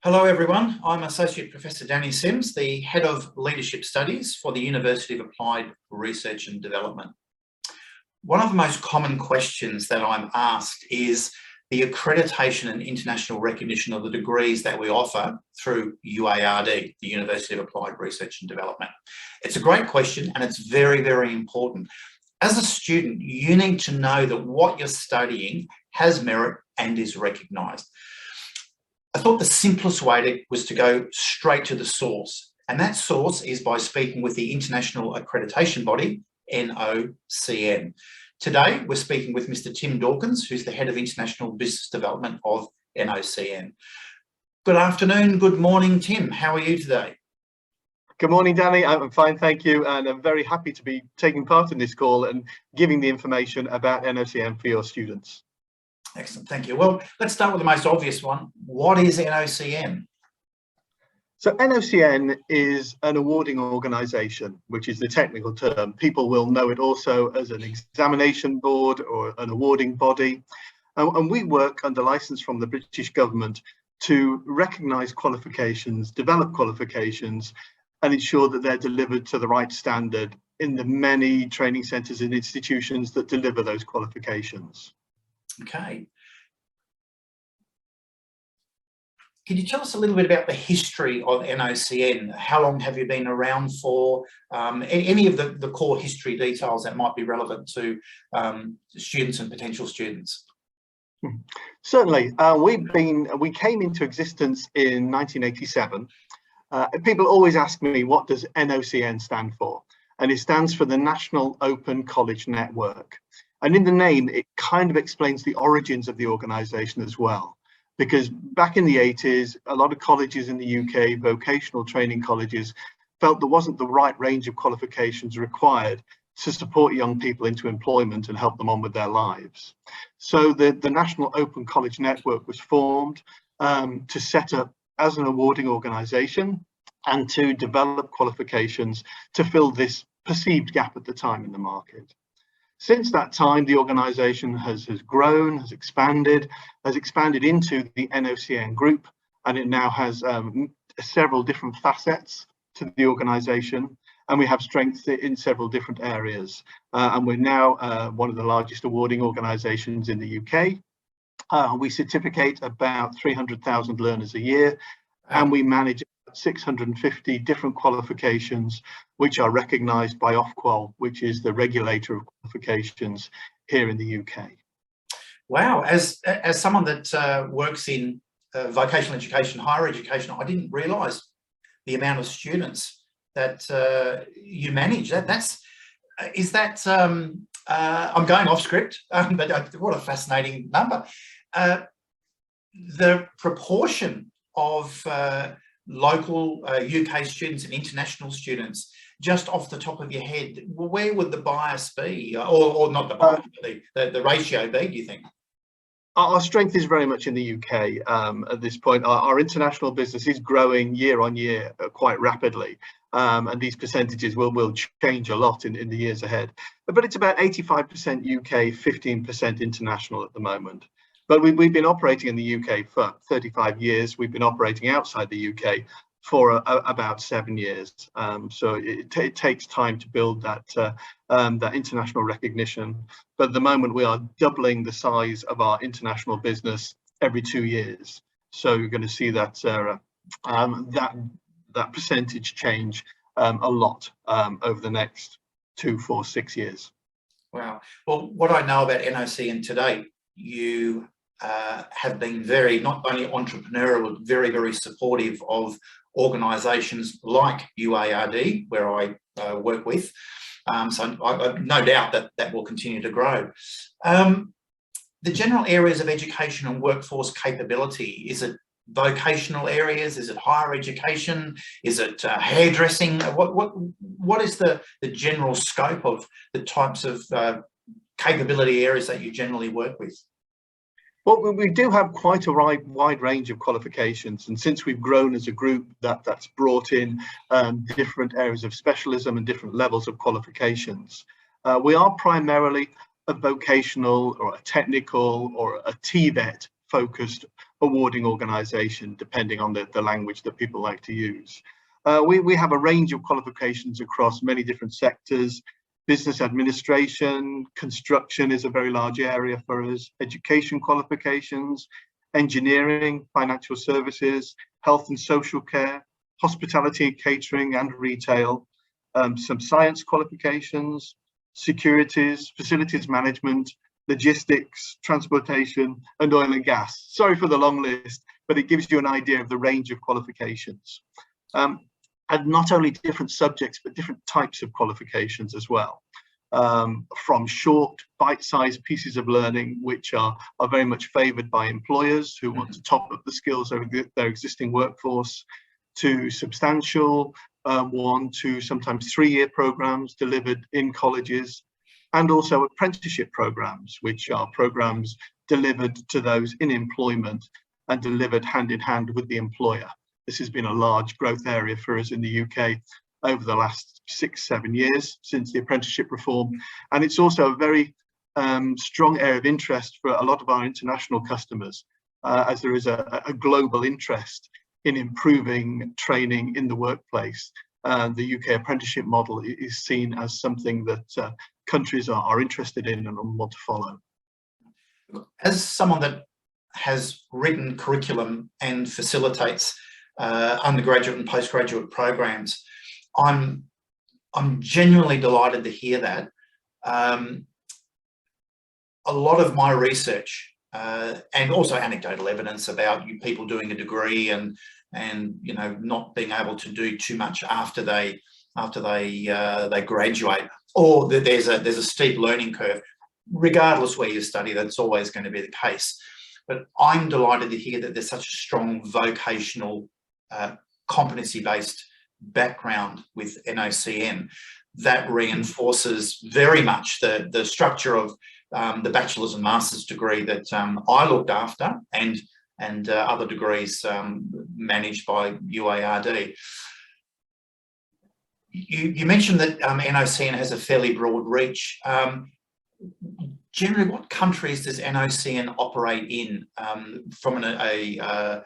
Hello everyone, I'm Associate Professor Danny Sims, the Head of Leadership Studies for the University of Applied Research and Development. One of the most common questions that I'm asked is the accreditation and international recognition of the degrees that we offer through UARD, the University of Applied Research and Development. It's a great question and it's very, very important. As a student, you need to know that what you're studying has merit and is recognised. I thought the simplest way was to go straight to the source, and that source is by speaking with the international accreditation body, NOCN. Today, we're speaking with Mr. Tim Dawkins, who's the Head of International Business Development of NOCN. Good afternoon, good morning, Tim. How are you today? Good morning, Danny. I'm fine, thank you. And I'm very happy to be taking part in this call and giving the information about NOCN for your students. Excellent, thank you. Well, let's start with the most obvious one. What is NOCN? So NOCN is an awarding organisation, which is the technical term. People will know it also as an examination board or an awarding body. And we work under licence from the British government to recognise qualifications, develop qualifications, and ensure that they're delivered to the right standard in the many training centres and institutions that deliver those qualifications. Okay. Can you tell us a little bit about the history of NOCN? How long have you been around for? Any of the core history details that might be relevant to students and potential students? Certainly. We came into existence in 1987. People always ask me, what does NOCN stand for? And it stands for the National Open College Network. And in the name, it kind of explains the origins of the organisation as well. Because back in the 80s, a lot of colleges in the UK, vocational training colleges, felt there wasn't the right range of qualifications required to support young people into employment and help them on with their lives. So the National Open College Network was formed to set up as an awarding organisation and to develop qualifications to fill this perceived gap at the time in the market. Since that time, the organisation has grown, has expanded into the NOCN group, and it now has several different facets to the organisation, and we have strengths in several different areas. And we're now one of the largest awarding organisations in the UK. We certificate about 300,000 learners a year, and we manage 650 different qualifications which are recognised by Ofqual, which is the regulator of qualifications here in the UK. Wow, as someone that works in vocational education, higher education, I didn't realise the amount of students that you manage. I'm going off script, but what a fascinating number. The proportion of local UK students and international students, just off the top of your head, where would the bias be, or not the bias, but the ratio be, do you think? Our strength is very much in the UK at this point. Our international business is growing year on year quite rapidly, and these percentages will change a lot in the years ahead. But it's about 85% UK, 15% international at the moment. But we've been operating in the UK for 35 years. We've been operating outside the UK for about 7 years. So it takes time to build that international recognition. But at the moment, we are doubling the size of our international business every 2 years. So you're going to see that that percentage change a lot over the next 2, 4, 6 years. Wow. Well, what I know about NOCN today, you have been not only entrepreneurial, but very, very supportive of organisations like UARD, where I work with. So I've no doubt that will continue to grow. The general areas of education and workforce capability, is it vocational areas? Is it higher education? Is it hairdressing? What is the general scope of the types of capability areas that you generally work with? Well, we do have quite a wide range of qualifications, and since we've grown as a group, that's brought in different areas of specialism and different levels of qualifications. We are primarily a vocational or a technical or a TVET focused awarding organisation, depending on the language that people like to use. We have a range of qualifications across many different sectors. Business administration, construction is a very large area for us, education qualifications, engineering, financial services, health and social care, hospitality and catering and retail, some science qualifications, securities, facilities management, logistics, transportation, and oil and gas. Sorry for the long list, but it gives you an idea of the range of qualifications. And not only different subjects, but different types of qualifications as well. From short, bite-sized pieces of learning, which are very much favoured by employers who want to top up the skills of their existing workforce, to substantial 1 to sometimes 3-year programs delivered in colleges, and also apprenticeship programs, which are programs delivered to those in employment and delivered hand in hand with the employer. This has been a large growth area for us in the UK over the last 6-7 years since the apprenticeship reform. And it's also a very strong area of interest for a lot of our international customers, as there is a global interest in improving training in the workplace. The UK apprenticeship model is seen as something that countries are interested in and want to follow. As someone that has written curriculum and facilitates undergraduate and postgraduate programs, I'm genuinely delighted to hear that. A lot of my research and also anecdotal evidence about people doing a degree and you know, not being able to do too much after they graduate, or that there's a steep learning curve, regardless where you study. That's always going to be the case. But I'm delighted to hear that there's such a strong vocational competency-based background with NOCN that reinforces very much the structure of the bachelor's and master's degree that I looked after, and other degrees managed by UARD. You mentioned that NOCN has a fairly broad reach. Generally, what countries does NOCN operate in from a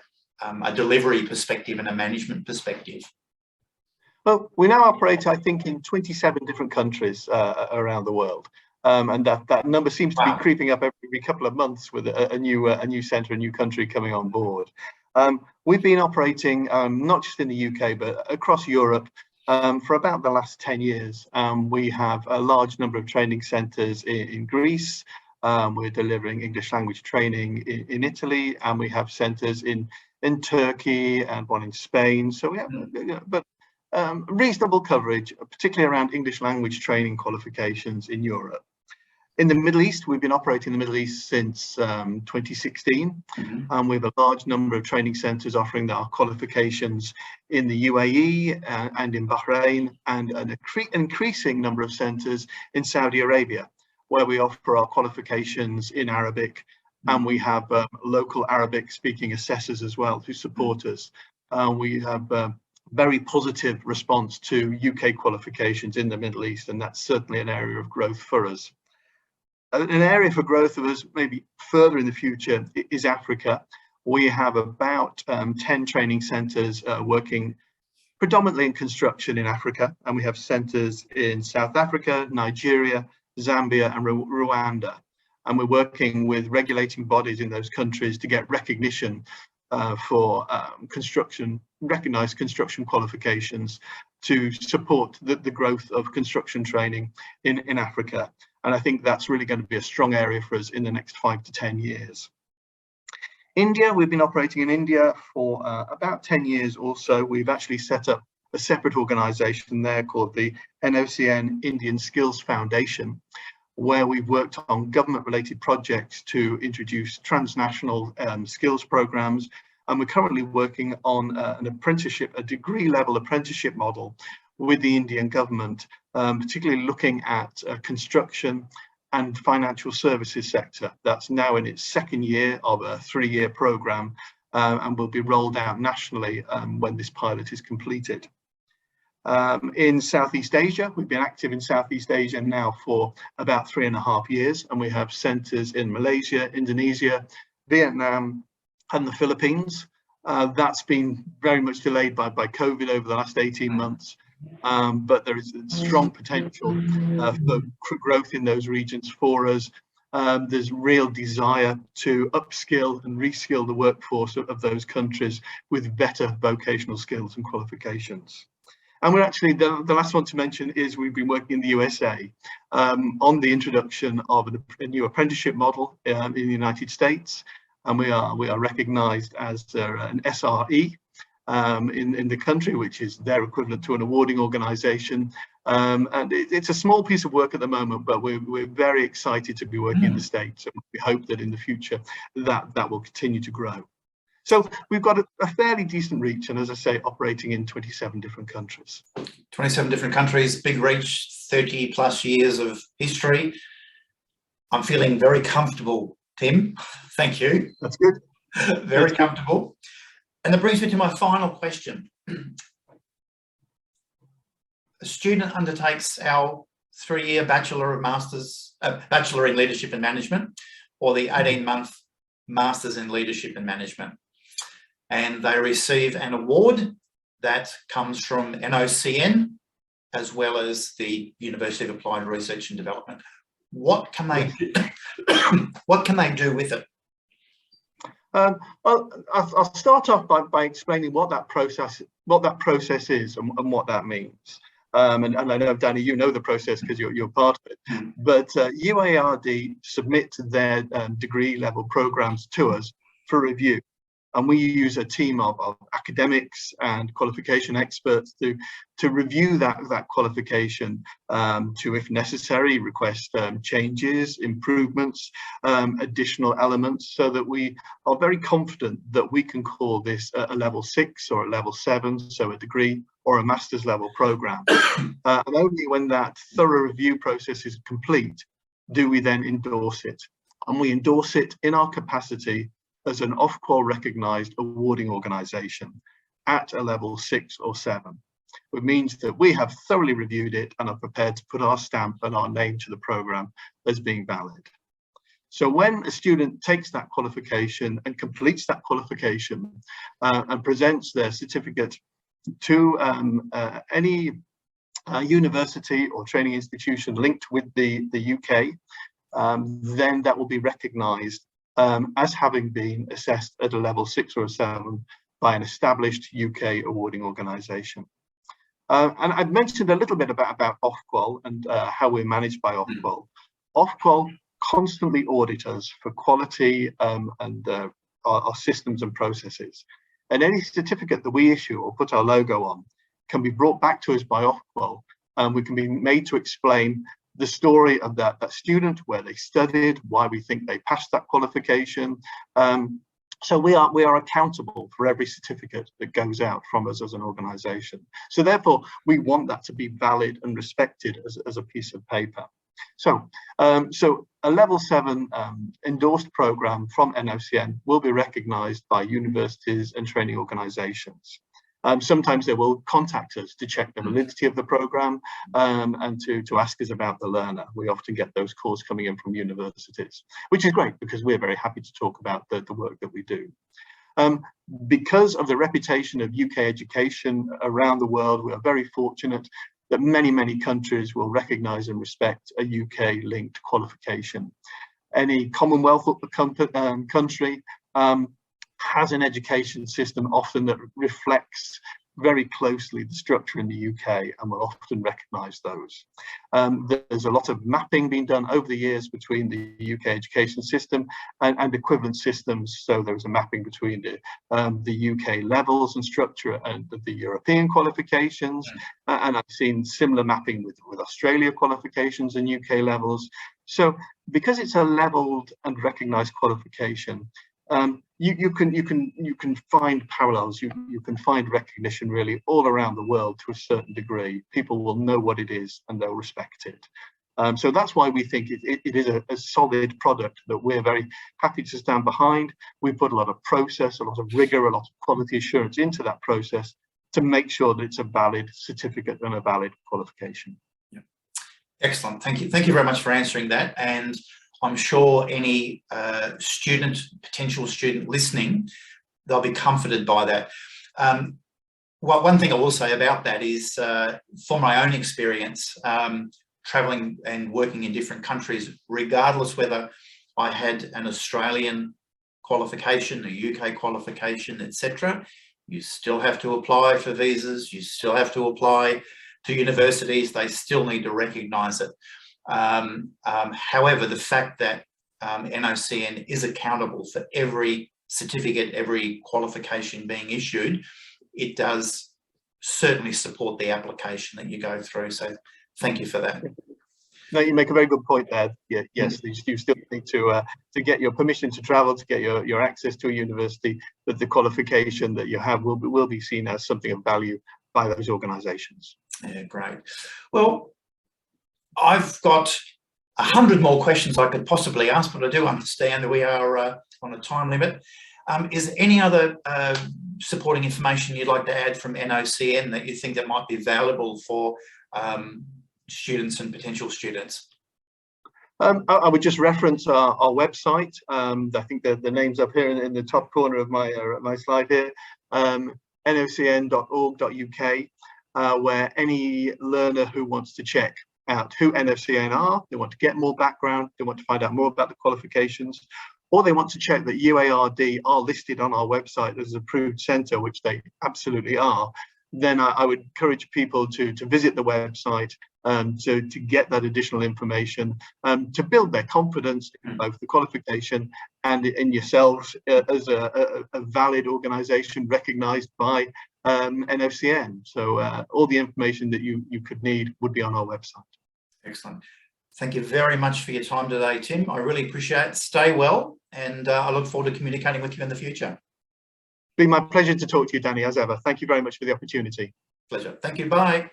delivery perspective and a management perspective? Well, we now operate, I think, in 27 different countries around the world. And that number seems to be creeping up every couple of months with a new centre, a new country coming on board. We've been operating not just in the UK, but across Europe for about the last 10 years. We have a large number of training centres in Greece. We're delivering English language training in Italy, and we have centres in Turkey and one in Spain. So we have reasonable coverage, particularly around English language training qualifications in Europe. In the Middle East, we've been operating in the Middle East since 2016, and we have a large number of training centres offering our qualifications in the UAE and in Bahrain, and an increasing number of centres in Saudi Arabia, where we offer our qualifications in Arabic, and we have local Arabic-speaking assessors as well who support us. We have very positive response to UK qualifications in the Middle East, and that's certainly an area of growth for us. An area for growth of us maybe further in the future is Africa. We have about 10 training centres working predominantly in construction in Africa, and we have centres in South Africa, Nigeria, Zambia and Rwanda. And we're working with regulating bodies in those countries to get recognition for recognised construction qualifications to support the growth of construction training in Africa. And I think that's really going to be a strong area for us in the next 5 to 10 years. India, we've been operating in India for about 10 years or so. We've actually set up a separate organisation there called the NOCN Indian Skills Foundation, where we've worked on government-related projects to introduce transnational skills programs. And we're currently working on an apprenticeship, a degree-level apprenticeship model with the Indian government, particularly looking at construction and financial services sector. That's now in its second year of a 3-year programme and will be rolled out nationally when this pilot is completed. In Southeast Asia, we've been active in Southeast Asia now for about 3.5 years, and we have centres in Malaysia, Indonesia, Vietnam, and the Philippines. That's been very much delayed by COVID over the last 18 months. But there is strong potential for growth in those regions for us. There's real desire to upskill and reskill the workforce of those countries with better vocational skills and qualifications. And we're actually, the last one to mention is we've been working in the USA on the introduction of a new apprenticeship model in the United States. And we are recognised as an SRE in the country, which is their equivalent to an awarding organisation. And it's a small piece of work at the moment, but we're very excited to be working in the States. And we hope that in the future that will continue to grow. So we've got a fairly decent reach, and as I say, operating in 27 different countries. 27 different countries, big reach, 30 plus years of history. I'm feeling very comfortable, Tim. Thank you. That's good. Very comfortable. And that brings me to my final question. A student undertakes our 3-year Bachelor in Leadership and Management, or the 18-month Masters in Leadership and Management. And they receive an award that comes from NOCN, as well as the University of Applied Research and Development. What can they do? What can they do with it? Well, I'll start off by explaining what that process is and what that means. And I know, Danny, you know the process because you're part of it. But UARD submit their degree level programs to us for review. And we use a team of academics and qualification experts to review that qualification, to, if necessary, request changes, improvements, additional elements, so that we are very confident that we can call this a level 6 or a level 7, so a degree or a master's level program. And only when that thorough review process is complete do we then endorse it. And we endorse it in our capacity as an Ofqual recognised awarding organisation at a level 6 or 7. It means that we have thoroughly reviewed it and are prepared to put our stamp and our name to the programme as being valid. So when a student takes that qualification and completes that qualification and presents their certificate to any university or training institution linked with the UK, then that will be recognised as having been assessed at a level 6 or a 7 by an established UK awarding organisation. And I've mentioned a little bit about Ofqual and how we're managed by Ofqual. Ofqual constantly audit us for quality and our systems and processes. And any certificate that we issue or put our logo on can be brought back to us by Ofqual, and we can be made to explain the story of that student, where they studied, why we think they passed that qualification. So we are accountable for every certificate that goes out from us as an organisation. So therefore, we want that to be valid and respected as a piece of paper. So, a level 7 endorsed programme from NOCN will be recognised by universities and training organisations. Sometimes they will contact us to check the validity of the programme and to ask us about the learner. We often get those calls coming in from universities, which is great because we're very happy to talk about the work that we do. Because of the reputation of UK education around the world, we are very fortunate that many countries will recognise and respect a UK linked qualification. Any Commonwealth country has an education system often that reflects very closely the structure in the UK and will often recognise those. There's a lot of mapping being done over the years between the UK education system and equivalent systems. So there's a mapping between the UK levels and structure and the European qualifications. And I've seen similar mapping with Australia qualifications and UK levels. So because it's a levelled and recognised qualification, you can find parallels, you can find recognition really all around the world to a certain degree. People will know what it is and they'll respect it. So that's why we think it is a solid product that we're very happy to stand behind. We put a lot of process, a lot of rigour, a lot of quality assurance into that process to make sure that it's a valid certificate and a valid qualification. Yeah. Excellent, thank you very much for answering that. And I'm sure any potential student listening, they'll be comforted by that. Well, one thing I will say about that is, for my own experience, travelling and working in different countries, regardless whether I had an Australian qualification, a UK qualification, etc., you still have to apply for visas, you still have to apply to universities, they still need to recognise it. However, the fact that NOCN is accountable for every certificate, every qualification being issued, it does certainly support the application that you go through. So thank you for that. No, you make a very good point there. Yeah, yes, you still need to get your permission to travel, to get your access to a university, that the qualification that you have will be seen as something of value by those organisations. Yeah, great. Well, I've got 100 more questions I could possibly ask, but I do understand that we are on a time limit. Is there any other supporting information you'd like to add from NOCN that you think that might be valuable for students and potential students? I would just reference our website. I think the name's up here in the top corner of my slide here, nocn.org.uk, where any learner who wants to check out who NOCN are, they want to get more background, they want to find out more about the qualifications, or they want to check that UARD are listed on our website as an approved centre, which they absolutely are, then I would encourage people to visit the website to get that additional information, to build their confidence in both the qualification and in yourselves as a valid organisation recognised by NOCN. So all the information that you could need would be on our website. Excellent. Thank you very much for your time today, Tim. I really appreciate it. Stay well, and I look forward to communicating with you in the future. It's been my pleasure to talk to you, Danny, as ever. Thank you very much for the opportunity. Pleasure. Thank you. Bye.